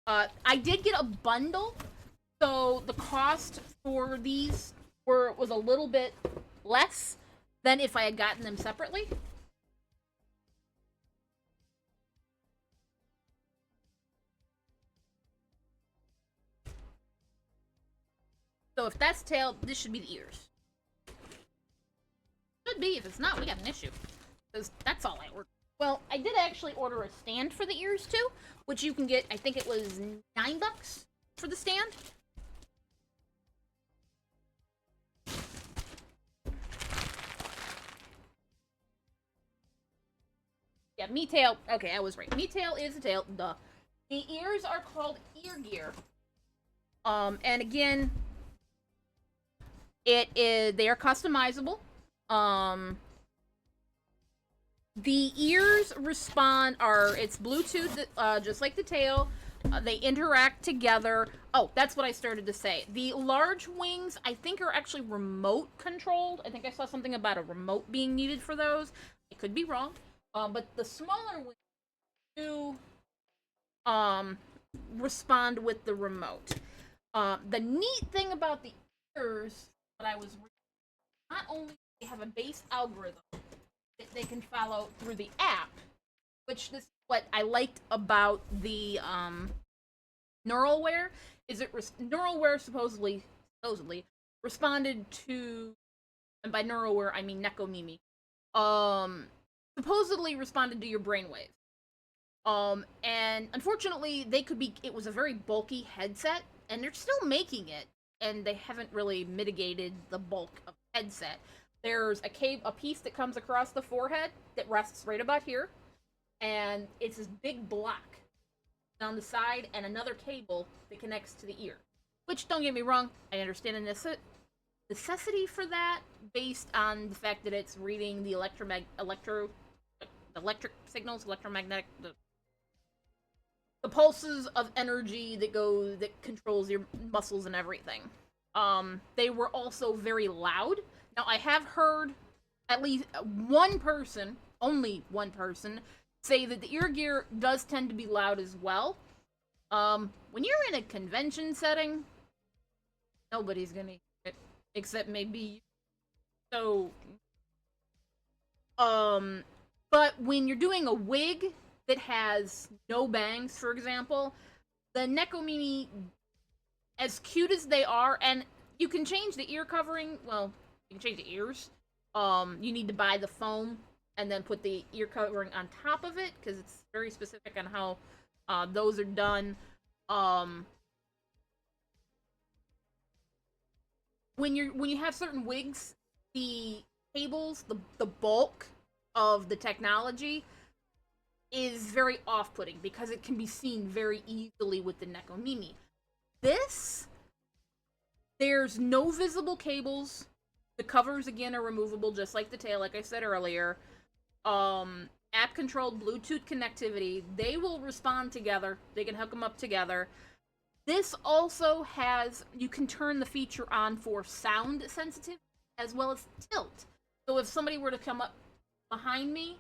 I did get a bundle, so the cost for these was a little bit less than if I had gotten them separately. So if that's tail, this should be the ears. Should be. If it's not, we got an issue. Because that's all I ordered. Well, I did actually order a stand for the ears too, which you can get, I think it was $9 for the stand. Yeah, MiTail. Okay, I was right. MiTail is a tail. Duh. The ears are called EarGear. And again, they are customizable. The ears it's Bluetooth, just like the tail. They interact together. Oh, that's what I started to say. The large wings, I think, are actually remote controlled. I think I saw something about a remote being needed for those. I could be wrong. But the smaller wings do respond with the remote. The neat thing about the ears that I was reading, not only do they have a base algorithm that they can follow through the app, which this is what I liked about the Neuralwear, is Neuralwear supposedly responded to, and by Neuralwear I mean Nekomimi, supposedly responded to your brainwave. And unfortunately, it was a very bulky headset, and they're still making it, and they haven't really mitigated the bulk of the headset. There's a piece that comes across the forehead that rests right about here, and it's this big block down the side, and another cable that connects to the ear. Which, don't get me wrong, I understand the necessity for that, based on the fact that it's reading the electric signals, electromagnetic, the pulses of energy that controls your muscles and everything. They were also very loud. Now, I have heard at least only one person, say that the EarGear does tend to be loud as well. When you're in a convention setting, nobody's gonna hear it, except maybe you. So, but when you're doing a wig that has no bangs, for example, the Nekomimi, as cute as they are, and you can change the ear covering, well, you can change the ears. You need to buy the foam and then put the ear covering on top of it, because it's very specific on how those are done. When you have certain wigs, the cables, the bulk of the technology is very off-putting because it can be seen very easily with the Nekomimi. There's no visible cables. The covers, again, are removable, just like the tail, like I said earlier. App-controlled Bluetooth connectivity. They will respond together. They can hook them up together. This also you can turn the feature on for sound sensitivity as well as tilt. So if somebody were to come up behind me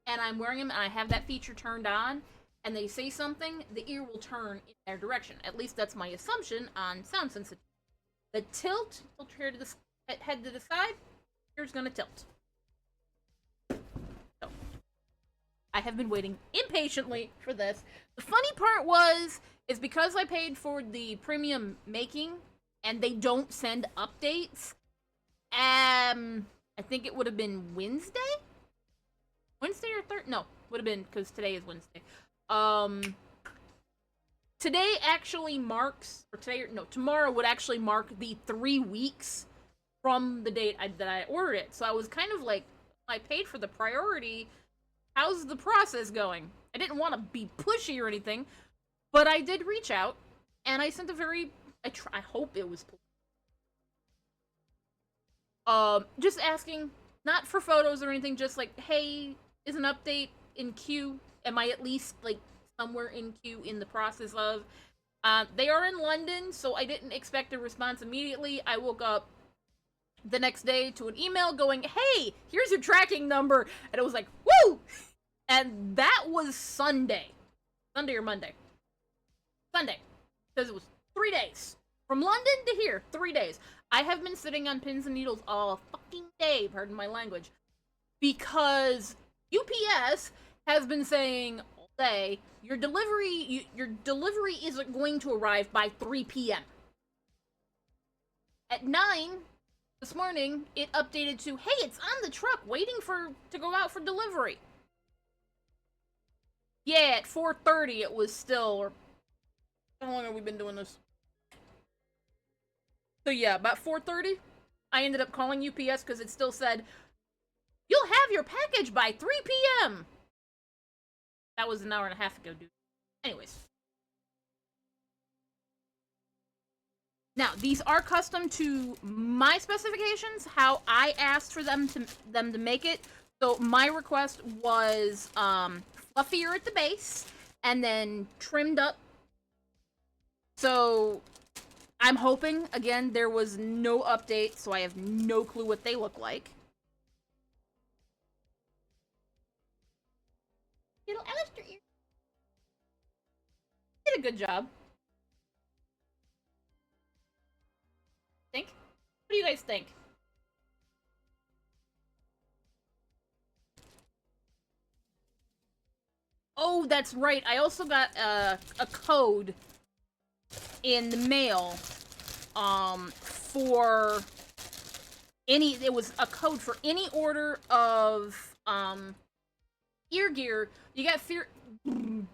and I'm wearing them and I have that feature turned on and they say something, the ear will turn in their direction. At least that's my assumption on sound sensitivity. The tilt, head to the side, ear's gonna tilt. So, I have been waiting impatiently for this. The funny part is because I paid for the premium making and they don't send updates. I think it would have been Wednesday or Thursday. No, would have been, because today is Wednesday. Today actually marks, tomorrow would actually mark the 3 weeks from the date that I ordered it. So I was kind of like, I paid for the priority. How's the process going? I didn't want to be pushy or anything, but I did reach out, and I sent I hope it was just asking, not for photos or anything, just like, hey, is an update in queue? Am I at least, like, somewhere in queue in the process of? They are in London, so I didn't expect a response immediately. I woke up the next day to an email going, hey, here's your tracking number, and it was like, woo! And that was Sunday or Monday. Sunday. Because it was 3 days. From London to here, 3 days. I have been sitting on pins and needles all fucking day, pardon my language, because UPS has been saying all day, your delivery isn't going to arrive by 3 p.m. At 9 this morning, it updated to, hey, it's on the truck, waiting to go out for delivery. Yeah, at 4:30 it was still, or how long have we been doing this? So yeah, about 4:30, I ended up calling UPS because it still said, you'll have your package by 3 p.m. That was an hour and a half ago, dude. Anyways. Now, these are custom to my specifications, how I asked for them to make it. So my request was fluffier at the base and then trimmed up. So I'm hoping, again, there was no update, so I have no clue what they look like. Little Alastor ear. Did a good job. Think? What do you guys think? Oh, that's right. I also got a code in the mail for any, it was a code for any order of EarGear. You got fear. Try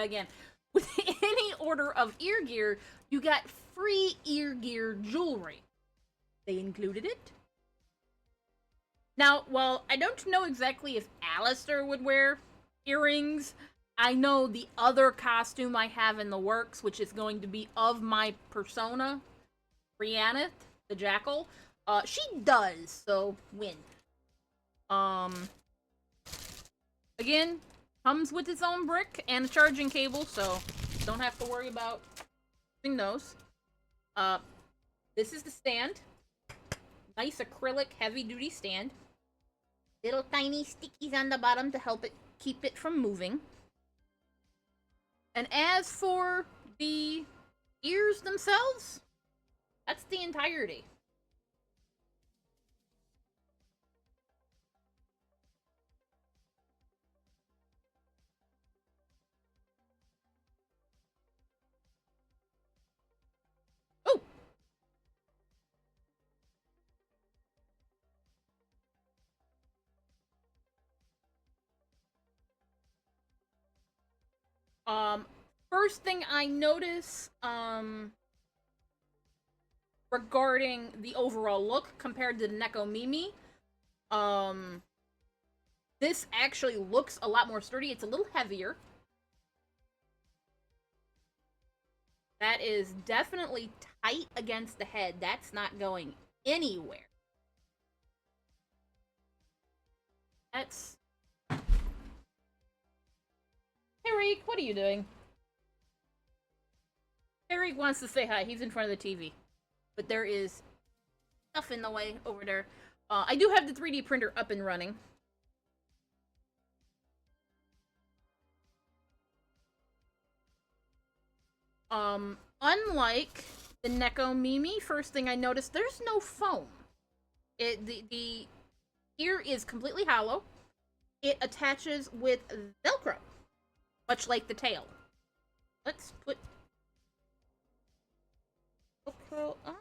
again. With any order of EarGear, you got free EarGear jewelry. They included it. Now, well, I don't know exactly if Alastor would wear earrings. I know the other costume I have in the works, which is going to be of my persona, Brianna, the Jackal. She does, so win. Again, comes with its own brick and a charging cable, so don't have to worry about using those. This is the stand. Nice acrylic, heavy-duty stand. Little tiny stickies on the bottom to help it keep it from moving. And as for the ears themselves, that's the entirety. Oh! First thing I notice, regarding the overall look compared to the Neko Mimi, this actually looks a lot more sturdy. It's a little heavier. That is definitely tight against the head. That's not going anywhere. That's... Eric, what are you doing? Eric wants to say hi. He's in front of the TV. But there is stuff in the way over there. I do have the 3D printer up and running. Unlike the Neko Mimi, first thing I noticed, there's no foam. The ear is completely hollow. It attaches with Velcro, much like the tail. Let's put Velcro on.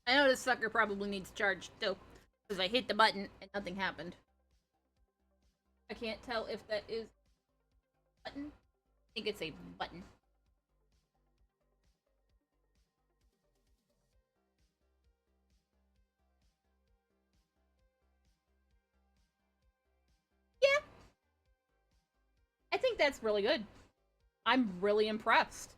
I know this sucker probably needs charged too, because I hit the button and nothing happened. I can't tell if that is a button. I think it's a button. Yeah. I think that's really good. I'm really impressed.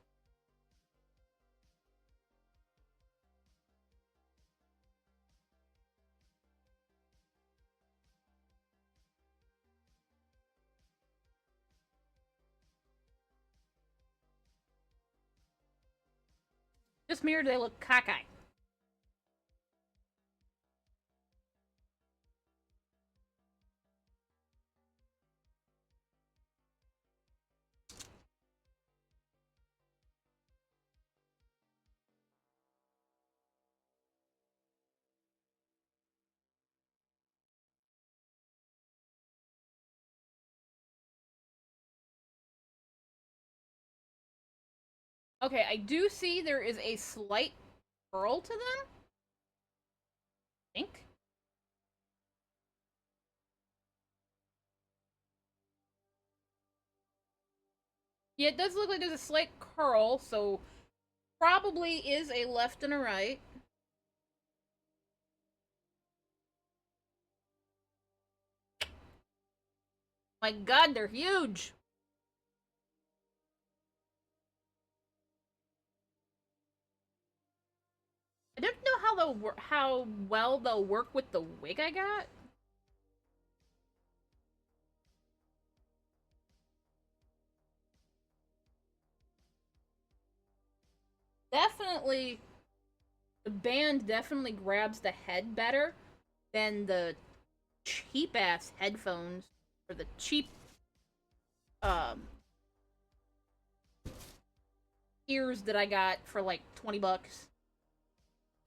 Just me or do they look cockeyed? Okay, I do see there is a slight curl to them. I think. Yeah, it does look like there's a slight curl, so probably is a left and a right. My god, they're huge! I don't know how well they'll work with the wig I got. Definitely, the band definitely grabs the head better than the cheap ass headphones or the cheap um ears that I got for like 20 bucks.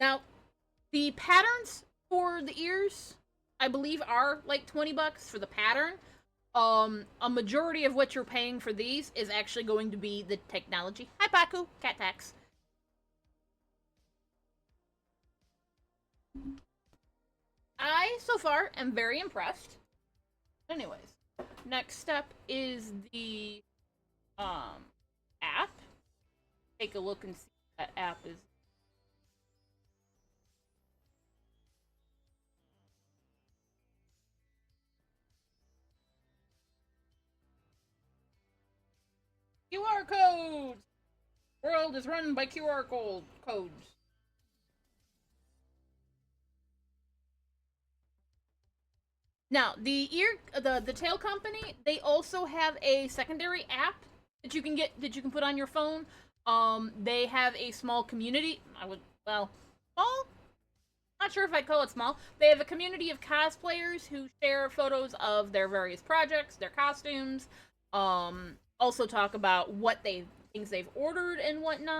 Now, the patterns for the ears, I believe, are like 20 bucks for the pattern. A majority of what you're paying for these is actually going to be the technology. Hi, Baku. Cat tax. I, so far, am very impressed. Anyways, next step is the app. Take a look and see what that app is. QR codes! World is run by QR codes. Now, the tail company, they also have a secondary app that you can put on your phone. They have a small community. Small. Not sure if I'd call it small. They have a community of cosplayers who share photos of their various projects, their costumes. Also talk about things they've ordered and whatnot.